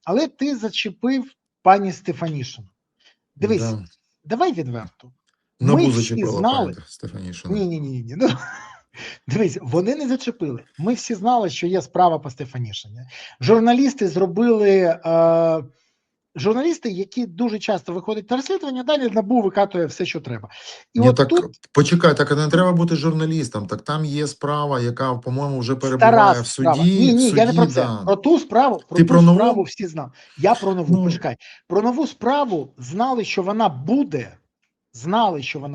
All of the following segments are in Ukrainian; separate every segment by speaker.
Speaker 1: Але ти зачепив пані Стефанішину. Дивись,
Speaker 2: Да.
Speaker 1: давай відверто.
Speaker 2: Набу
Speaker 1: Ми всі
Speaker 2: зачепила
Speaker 1: знали...
Speaker 2: пані Стефанішину.
Speaker 1: Ні. Ну, дивись, вони не зачепили. Ми всі знали, що є справа по Стефанішині. Журналісти зробили... Журналісти, які дуже часто виходять на розслідування, далі НАБУ викатує все, що треба. І
Speaker 2: Ні,
Speaker 1: от
Speaker 2: так,
Speaker 1: тут...
Speaker 2: почекай, так не треба бути журналістом. Так там є справа, яка, по-моєму, вже перебуває в суді.
Speaker 1: Ні, я не про це.
Speaker 2: Да.
Speaker 1: Про ту справу,
Speaker 2: Ти про нову?
Speaker 1: справу всі знали. Я про нову, почекай. Про нову справу знали, що вона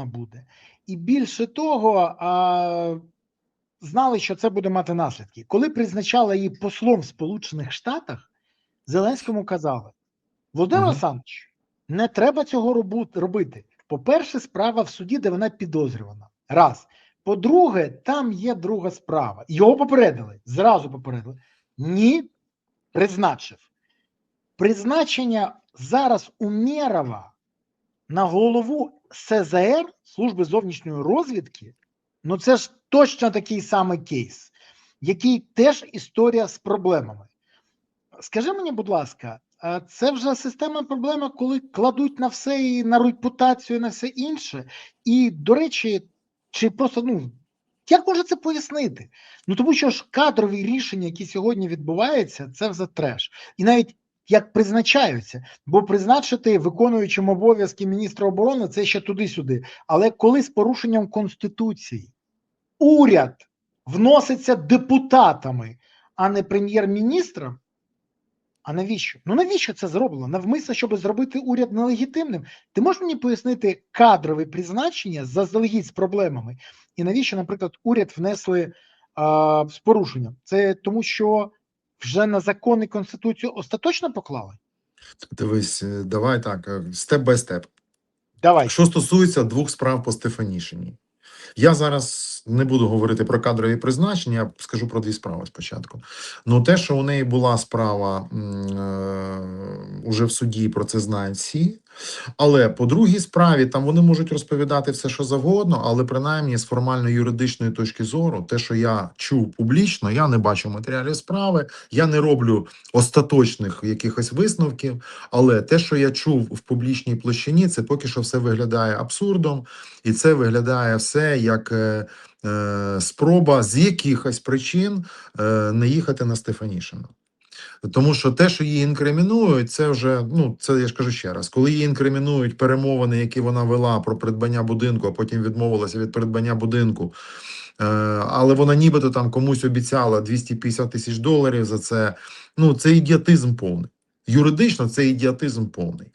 Speaker 1: буде. І більше того, знали, що це буде мати наслідки. Коли призначала її послом в Сполучених Штатах, Зеленському казали: Володимир Олександрович, не треба цього робити. По-перше, справа в суді, де вона підозрювана. Раз. По-друге, там є друга справа. Його попередили, зразу попередили. Ні, призначив. Призначення зараз Умєрова на голову СЗР, Служби зовнішньої розвідки, ну це ж точно такий самий кейс, який теж історія з проблемами. Скажи мені, будь ласка, це вже системна проблема, коли кладуть на все, і на репутацію, і на все інше. І, до речі, чи просто, як можна це пояснити? Тому що ж кадрові рішення, які сьогодні відбуваються, це вже треш. І навіть як призначаються, бо призначити виконуючим обов'язки міністра оборони – це ще туди-сюди. Але коли з порушенням Конституції уряд вноситься депутатами, а не прем'єр-міністром, а навіщо? Навіщо це зроблено? Навмисно, щоб зробити уряд нелегітимним? Ти можеш мені пояснити кадрові призначення заздалегідь з проблемами? І навіщо, наприклад, уряд внесли з порушенням? Це тому, що вже на закон і Конституцію остаточно поклали?
Speaker 2: Дивись, давай так, степ бай степ.
Speaker 1: Давай.
Speaker 2: Що стосується двох справ по Стефанішиній. Я зараз не буду говорити про кадрові призначення, я скажу про дві справи спочатку. Те, що у неї була справа уже в суді, про це знають всі. Але по другій справі там вони можуть розповідати все, що завгодно, але принаймні з формально-юридичної точки зору, те, що я чув публічно, я не бачу матеріалів справи, я не роблю остаточних якихось висновків, але те, що я чув в публічній площині, це поки що все виглядає абсурдом, і це виглядає все як спроба з якихось причин не їхати на Стефанішину. Тому що те, що її інкримінують, це вже, це я ж кажу ще раз, коли її інкримінують перемовини, які вона вела про придбання будинку, а потім відмовилася від придбання будинку, але вона нібито там комусь обіцяла 250 тисяч доларів за це, це ідіотизм повний. Юридично це ідіотизм повний.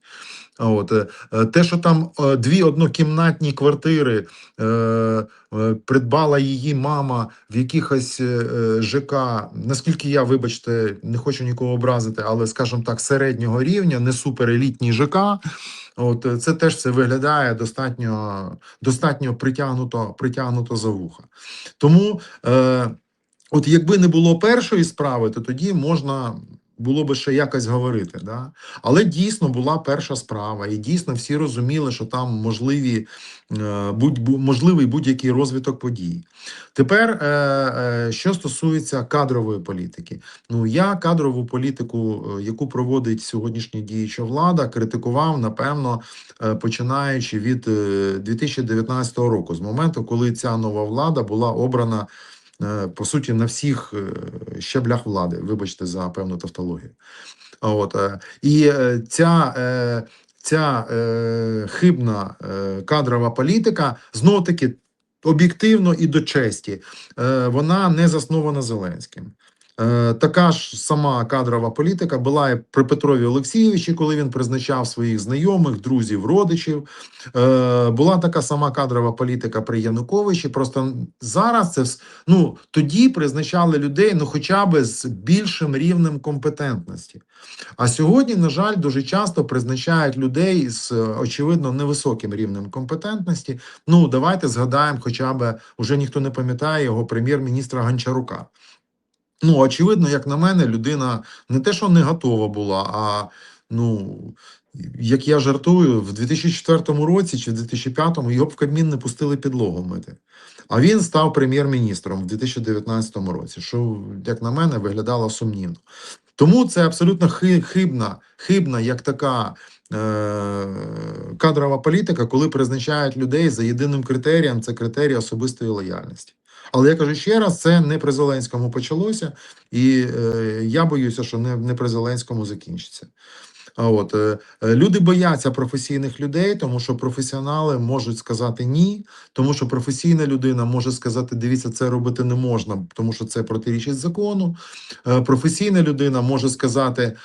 Speaker 2: Те, що там дві однокімнатні квартири придбала її мама в якихось ЖК, наскільки я, вибачте, не хочу нікого образити, але, скажімо так, середнього рівня, не суперелітні ЖК, це теж все виглядає достатньо притягнуто за вуха. Тому, якби не було першої справи, то тоді можна було би ще якось говорити, да? Але дійсно була перша справа, і дійсно всі розуміли, що там можливий будь-який розвиток подій. Тепер, що стосується кадрової політики. Я кадрову політику, яку проводить сьогоднішня діюча влада, критикував, напевно, починаючи від 2019 року, з моменту, коли ця нова влада була обрана по суті, на всіх щеблях влади, вибачте за певну тавтологію. І ця хибна кадрова політика, знов-таки, об'єктивно і до честі, вона не заснована Зеленським. Така ж сама кадрова політика була і при Петрові Олексійовичі, коли він призначав своїх знайомих, друзів, родичів. Була така сама кадрова політика при Януковичі. Просто зараз це тоді призначали людей, хоча б з більшим рівнем компетентності. А сьогодні, на жаль, дуже часто призначають людей з, очевидно, невисоким рівнем компетентності. Давайте згадаємо, хоча б, уже ніхто не пам'ятає його прем'єр-міністра Гончарука. Очевидно, як на мене, людина не те, що не готова була, а, як я жартую, в 2004 році чи в 2005 його б в Кабмін не пустили підлогу мити. А він став прем'єр-міністром в 2019 році, що, як на мене, виглядало сумнівно. Тому це абсолютно хибна як така кадрова політика, коли призначають людей за єдиним критерієм, це критерій особистої лояльності. Але я кажу ще раз, це не при Зеленському почалося, і я боюся, що не при Зеленському закінчиться. Люди бояться професійних людей, тому що професіонали можуть сказати ні, тому що професійна людина може сказати, дивіться, це робити не можна, тому що це протирічить закону. Професійна людина може сказати,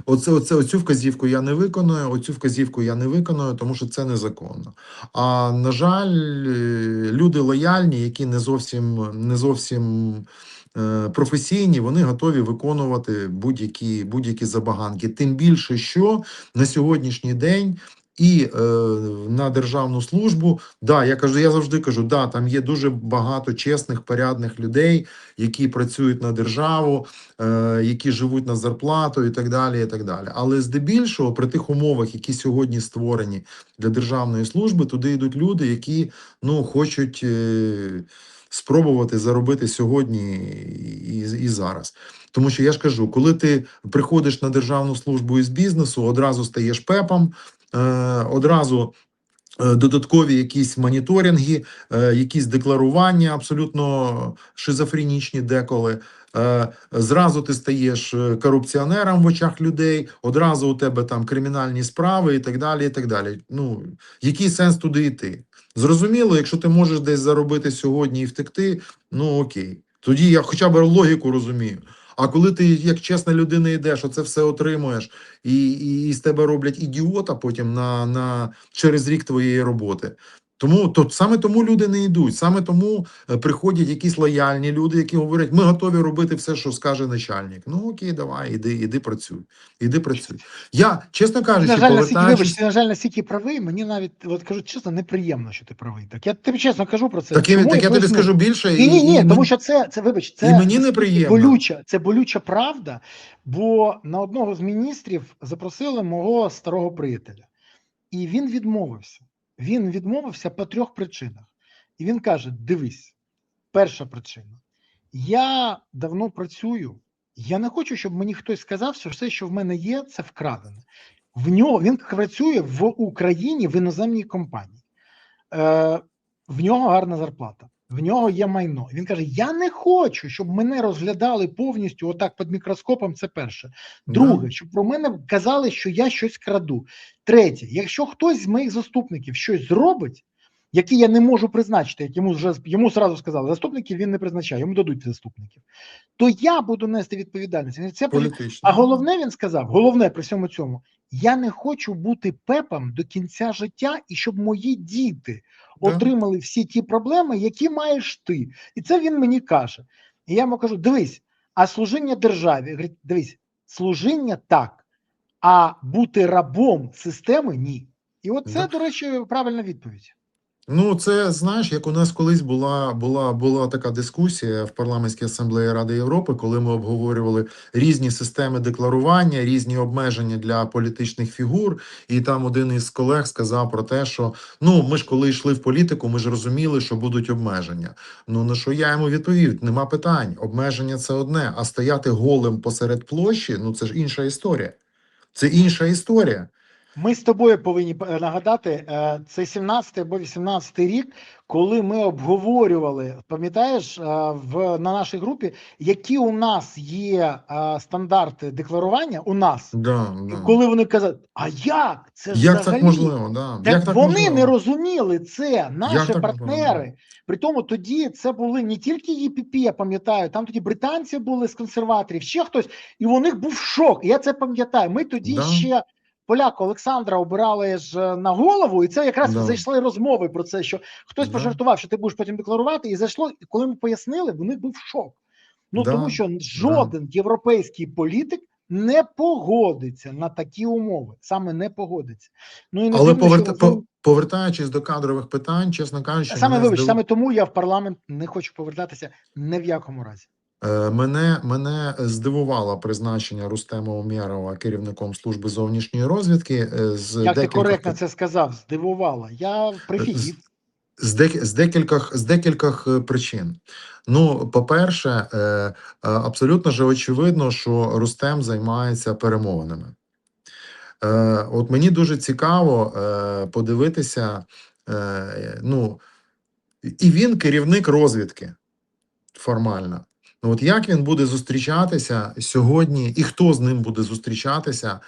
Speaker 2: оцю вказівку я не виконую, оцю вказівку я не виконую, тому що це незаконно. А на жаль, люди лояльні, які не зовсім професійні, вони готові виконувати будь-які забаганки. Тим більше, що на сьогоднішній день і на державну службу, я завжди кажу, там є дуже багато чесних, порядних людей, які працюють на державу, які живуть на зарплату і так далі, і так далі. Але здебільшого при тих умовах, які сьогодні створені для державної служби, туди йдуть люди, які хочуть спробувати заробити сьогодні і зараз. Тому що я ж кажу, коли ти приходиш на державну службу із бізнесу, одразу стаєш ПЕПом, одразу додаткові якісь моніторинги, якісь декларування абсолютно шизофренічні деколи. Зразу ти стаєш корупціонером в очах людей, одразу у тебе там кримінальні справи і так далі, і так далі. Який сенс туди йти? Зрозуміло, якщо ти можеш десь заробити сьогодні і втекти, окей. Тоді я хоча б логіку розумію. А коли ти, як чесна людина, йдеш, оце все отримуєш, і з тебе роблять ідіота потім через рік твоєї роботи. Саме тому люди не йдуть, саме тому приходять якісь лояльні люди, які говорять, ми готові робити все, що скаже начальник. Окей, давай, іди працюй. Я, чесно кажучи,
Speaker 1: Ти, на жаль, настільки правий, мені навіть, кажу чесно, неприємно, що ти правий. Так, я тобі чесно кажу про це.
Speaker 2: Я тобі скажу більше.
Speaker 1: Ні, тому що це
Speaker 2: мені неприємно.
Speaker 1: Це болюча правда, бо на одного з міністрів запросили мого старого приятеля. І він відмовився. Він відмовився по 3 причинах. І він каже, дивись, перша причина. Я давно працюю, я не хочу, щоб мені хтось сказав, що все, що в мене є, це вкрадене. Він працює в Україні в іноземній компанії. В нього гарна зарплата, в нього є майно. Він каже, я не хочу, щоб мене розглядали повністю отак під мікроскопом, це перше. Друге, щоб про мене казали, що я щось краду. Третє, якщо хтось з моїх заступників щось зробить, які я не можу призначити, як йому зразу сказали, заступників він не призначає, йому дадуть заступників, то я буду нести відповідальність. Це а головне, він сказав, головне при всьому цьому, я не хочу бути ПЕПом до кінця життя і щоб мої діти отримали всі ті проблеми, які маєш ти. І це він мені каже. І я йому кажу, дивись, а служіння державі, говорить, дивись, служіння так, а бути рабом системи – ні. І це, до речі, правильна відповідь.
Speaker 2: Це, знаєш, як у нас колись була така дискусія в парламентській асамблеї Ради Європи, коли ми обговорювали різні системи декларування, різні обмеження для політичних фігур, і там один із колег сказав про те, що, ми ж коли йшли в політику, ми ж розуміли, що будуть обмеження. На що я йому відповів, нема питань, обмеження – це одне, а стояти голим посеред площі, це ж інша історія. Це інша історія.
Speaker 1: Ми з тобою повинні нагадати, це 17 або 18 рік, коли ми обговорювали, пам'ятаєш, на нашій групі, які у нас є стандарти декларування, коли вони казали, а як? Це ж
Speaker 2: як так можливо?
Speaker 1: Так вони не розуміли це, наші партнери. При тому тоді це були не тільки ЄПП, я пам'ятаю, там тоді британці були з консерваторів, ще хтось, і у них був шок, я це пам'ятаю. Ми тоді ще поляка Олександра обирали ж на голову, і це якраз зайшли розмови про це, що хтось пожартував, що ти будеш потім декларувати, і зайшло, і коли ми пояснили, в них був шок. Тому що жоден європейський політик не погодиться на такі умови, саме не погодиться.
Speaker 2: Але повертаючись до кадрових питань, чесно кажучи,
Speaker 1: саме тому я в парламент не хочу повертатися ні в якому разі.
Speaker 2: Мене здивувало призначення Рустема Умєрова керівником служби зовнішньої розвідки.
Speaker 1: Як ти коректно це сказав, здивувало. Я прифігів.
Speaker 2: З декількох причин. Ну, по-перше, абсолютно же очевидно, що Рустем займається перемовинами. От мені дуже цікаво подивитися, ну, і він керівник розвідки формально. Ну, от як він буде зустрічатися сьогодні, і хто з ним буде зустрічатися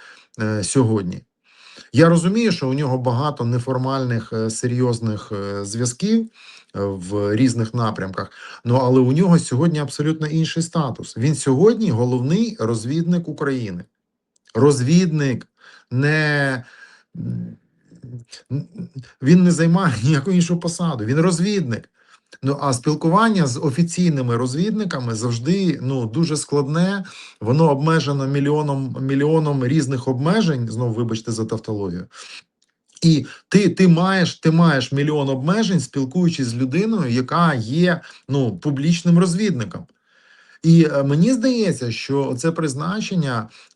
Speaker 2: сьогодні? Я розумію, що у нього багато неформальних серйозних зв'язків в різних напрямках, ну але у нього сьогодні абсолютно інший статус. Він сьогодні головний розвідник України. Розвідник, не він не займає ніяку іншу посаду. Він розвідник. Ну а спілкування з офіційними розвідниками завжди дуже складне. Воно обмежено мільйоном різних обмежень. Знову вибачте за тавтологію. І ти маєш мільйон обмежень, спілкуючись з людиною, яка є публічним розвідником. І мені здається, що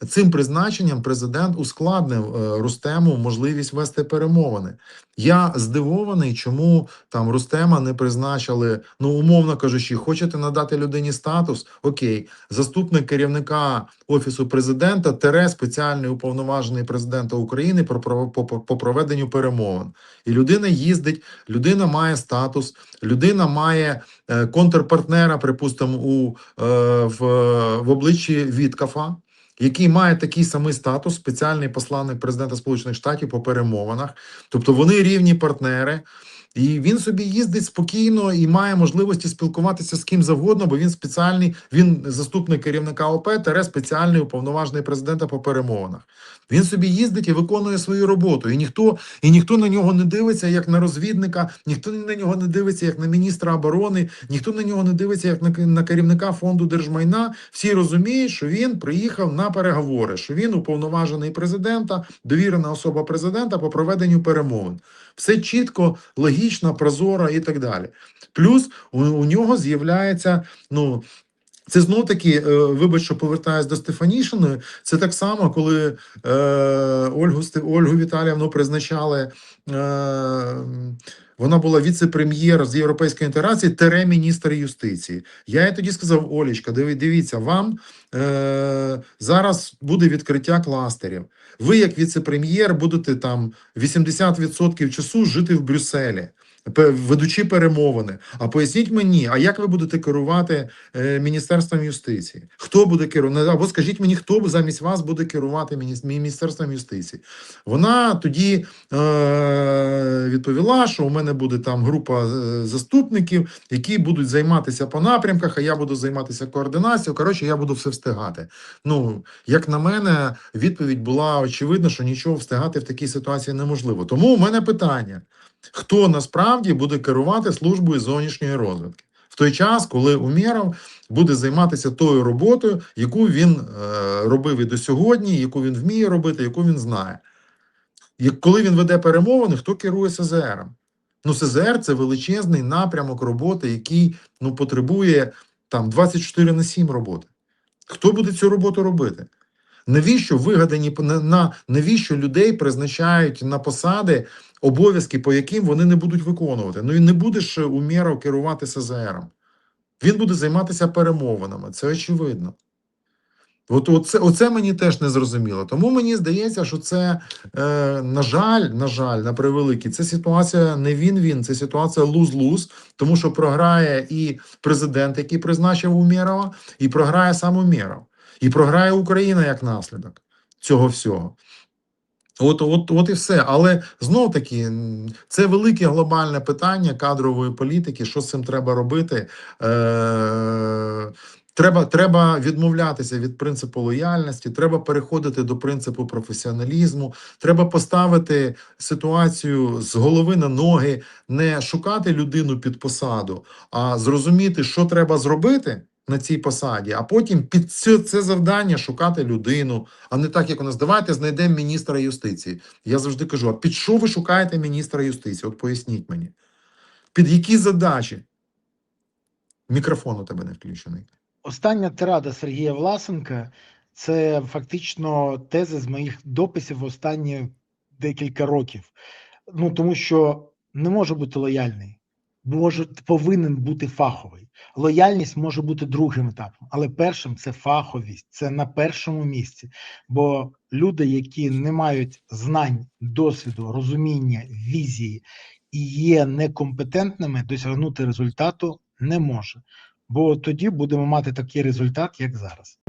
Speaker 2: цим призначенням президент ускладнив Рустему можливість вести перемовини. Я здивований, чому там Рустема не призначили, умовно кажучи, хочете надати людині статус? Окей, заступник керівника Офісу президента / спеціальний уповноважений президента України по проведенню перемовин. І людина їздить, людина має статус, людина має контрпартнера, припустимо, в обличчі Віткафа, який має такий самий статус, спеціальний посланник президента Сполучених Штатів по перемовинах. Тобто вони рівні партнери. І він собі їздить спокійно і має можливості спілкуватися з ким завгодно, бо він заступник керівника ОП / спеціальний уповноважений президента по перемовинах. Він собі їздить і виконує свою роботу. І ніхто на нього не дивиться як на розвідника, ніхто на нього не дивиться як на міністра оборони, ніхто на нього не дивиться як на керівника фонду держмайна. Всі розуміють, що він приїхав на переговори, що він уповноважений президента, довірена особа президента по проведенню перемовин. Все чітко, логічно, прозоро і так далі. Плюс у нього з'являється, це знов таки, вибач, що повертаюсь до Стефанішиної, це так само, коли Ольгу Віталіївну призначали, вона була віце-прем'єр з європейської інтеграції / міністр юстиції. Я їй тоді сказав: Олечка, дивіться, вам зараз буде відкриття кластерів. Ви, як віце-прем'єр, будете там 80% часу жити в Брюсселі, ведучи перемовини. А поясніть мені, а як ви будете керувати Міністерством юстиції? Хто буде керувати? Або скажіть мені, хто замість вас буде керувати Міністерством юстиції? Вона тоді відповіла, що у мене буде там група заступників, які будуть займатися по напрямках, а я буду займатися координацією. Коротше, я буду все встигати. Як на мене, відповідь була очевидна, що нічого встигати в такій ситуації неможливо. Тому у мене питання: хто насправді буде керувати службою зовнішньої розвідки в той час, коли Умєров буде займатися тою роботою, яку він робив і до сьогодні, яку він вміє робити, яку він знає? Коли він веде перемовини, хто керує СЗРом? СЗР – це величезний напрямок роботи, який потребує там 24/7 роботи. Хто буде цю роботу робити? Навіщо навіщо людей призначають на посади, обов'язки, по яким вони не будуть виконувати? І не буде ж Умєров керувати СЗРом. Він буде займатися перемовинами, це очевидно. Оце мені теж не зрозуміло. Тому мені здається, що це, на жаль, на превеликий, це ситуація не він-він, це ситуація луз-луз, тому що програє і президент, який призначив Умєрова, і програє сам Умєров. І програє Україна як наслідок цього всього. От і все. Але знов таки, це велике глобальне питання кадрової політики. Що з цим треба робити? Треба відмовлятися від принципу лояльності, треба переходити до принципу професіоналізму, треба поставити ситуацію з голови на ноги, не шукати людину під посаду, а зрозуміти, що треба зробити на цій посаді, а потім під це завдання шукати людину, а не так, як у нас: давайте знайдемо міністра юстиції. Я завжди кажу: а під що ви шукаєте міністра юстиції? От поясніть мені. Під які задачі? Мікрофон у тебе не включений.
Speaker 1: Остання тирада Сергія Власенка – це фактично тези з моїх дописів в останні декілька років. Тому що не може бути лояльний. повинен бути фаховий. Лояльність може бути другим етапом, але першим це фаховість, це на першому місці. Бо люди, які не мають знань, досвіду, розуміння, візії і є некомпетентними, досягнути результату не може. Бо тоді будемо мати такий результат, як зараз.